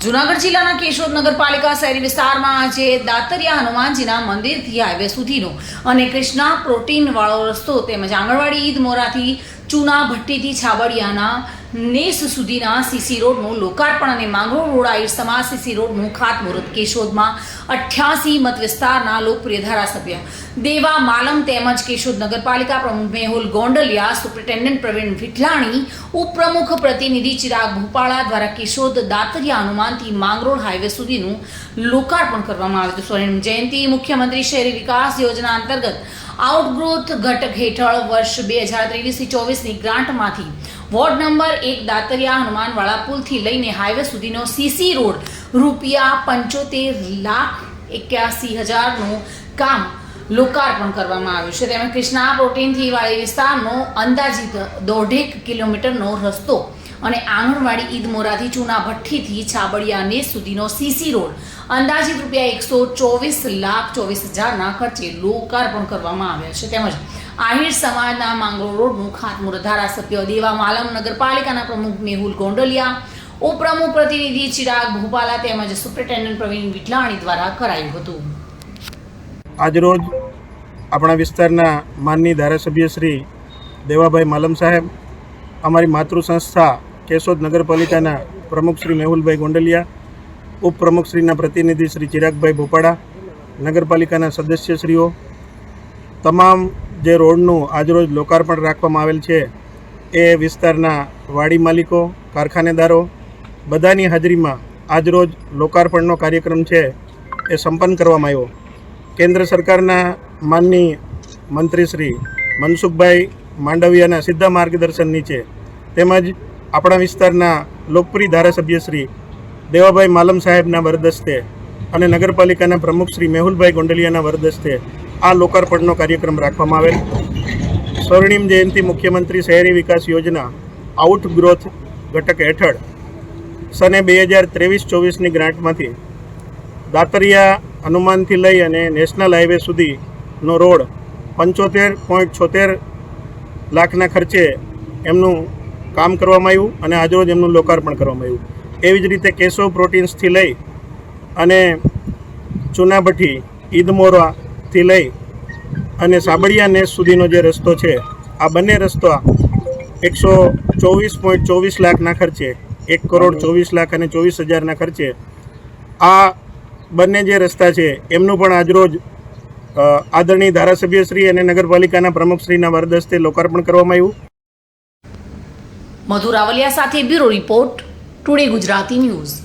જૂનાગઢ જિલ્લાના કેશોદ નગરપાલિકા શહેરી વિસ્તારમાં આજે દાતરિયા હનુમાનજીના મંદિરથી હાઈવે સુધીનો અને કૃષ્ણા પ્રોટીનવાળો રસ્તો તેમજ આંગણવાડી ઈદ મોરાથી ચૂના ભટ્ટીથી છાબડિયાના નેસ સુધીના સીસી રોડનું લોકાર્પણ અને માંગરોળ રોડ આહિર સમાજ સીસી રોડનું ખાતમુહૂર્ત કેશોદમાં 88 મત વિસ્તારના લોકપ્રિય ધારાસભ્ય દેવા માલમ તેમજ કેશોદ નગરપાલિકા પ્રમુખ મેહુલ ગોંડલિયા, સુપ્રિન્ટેન્ડન્ટ પ્રવીણ વિઠલાણી, ઉપપ્રમુખ પ્રતિનિધિ ચિરાગ ભોપાળા દ્વારા કેશોદ દાતરિયા હનુમાનથી માંગરોળ હાઈવે સુધીનું લોકાર્પણ કરવામાં આવ્યું હતું। સ્વર્ણિમ જયંતિ મુખ્યમંત્રી શહેરી વિકાસ યોજના અંતર્ગત આઉટગ્રોથ ઘટક હેઠળ વર્ષ 2023-24ની ગ્રાન્ટમાંથી વોર્ડ નંબર 1 દાતરિયા હનુમાનવાળા પુલથી લઈને હાઈવે સુધીનો સીસી રોડ ₹75,81,000નું કામ લોકાર્પણ કરવામાં આવ્યું છે। તેમજ કૃષ્ણા પ્રોટીનથી વાળી વિસ્તારનો અંદાજિત 1.5 કિલોમીટરનો રસ્તો અને આંગણવાડી ઈદ મોરાથી ચૂના ભઠ્ઠીથી છાબડિયા નેસ સુધીનો સીસી રોડ અંદાજિત ₹124,24,000ના ખર્ચે લોકાર્પણ કરવામાં આવ્યા છે। તેમજ આહિર સમાજના માંગરોળ રોડનું ખાતમુહૂર્ત ધારાસભ્ય દેવા માલમ, નગરપાલિકાના પ્રમુખ મેહુલ ગોંડલિયા, ઉપપ્રમુખ પ્રતિનિધિ ચિરાગ ભોપાલા તેમજ સુપ્રિન્ટેન્ડન્ટ પ્રવીણ વિઠલાણી દ્વારા કરાયું હતું। આજરોજ આપણા વિસ્તારના માનનીય ધારાસભ્ય શ્રી દેવાભાઈ માલમ સાહેબ, અમારી માતૃ સંસ્થા કેશોદ નગરપાલિકાના પ્રમુખ શ્રી મેહુલભાઈ ગોંડલિયા, ઉપપ્રમુખશ્રીના પ્રતિનિધિ શ્રી ચિરાગભાઈ ભોપાળા, નગરપાલિકાના સદસ્યશ્રીઓ, તમામ જે રોડનું આજરોજ લોકાર્પણ રાખવામાં આવેલ છે એ વિસ્તારના વાડી માલિકો, કારખાનેદારો બધાની હાજરીમાં આજરોજ લોકાર્પણનો કાર્યક્રમ છે એ સંપન્ન કરવામાં આવ્યો। કેન્દ્ર સરકારના માનનીય મંત્રી શ્રી મનસુખભાઈ માંડવિયાના સીધા માર્ગદર્શન નીચે તેમજ આપણા વિસ્તારના લોકપ્રિય ધારાસભ્ય શ્રી દેવાભાઈ માલમ સાહેબના વરદસ્તે અને નગરપાલિકાના પ્રમુખ શ્રી મેહુલભાઈ ગોંડલિયાના વરદસ્તે આ લોકાર્પણનો કાર્યક્રમ રાખવામાં આવેલ। સ્વર્ણિમ જયંતિ મુખ્યમંત્રી શહેરી વિકાસ યોજના આઉટગ્રોથ ઘટક હેઠળ સને 2023-24ની ગ્રાન્ટમાંથી દાતરિયા હનુમાનથી લઈ અને નેશનલ હાઈવે સુધીનો રોડ 75.76 લાખના ખર્ચે એમનું કામ કરવામાં આવ્યું અને આજરોજ એમનું લોકાર્પણ કરવામાં આવ્યું। એવી જ રીતે કેશવ પ્રોટીન્સથી લઈ અને ચૂનાભઠ્ઠી ઈદમોરાથી લઈ અને સાબડિયા નેસ સુધીનો જે રસ્તો છે, આ બંને રસ્તા 124.24 લાખના ખર્ચે, 1,24,00,000 અને 24,000ના ખર્ચે આ બંને જે રસ્તા છે એમનું પણ આજરોજ આદરણીય ધારાસભ્યશ્રી અને નગરપાલિકાના પ્રમુખશ્રીના વરદસ્તે લોકાર્પણ કરવામાં આવ્યું। મધુર રાવલિયા સાથે bureau report, today Gujarati news.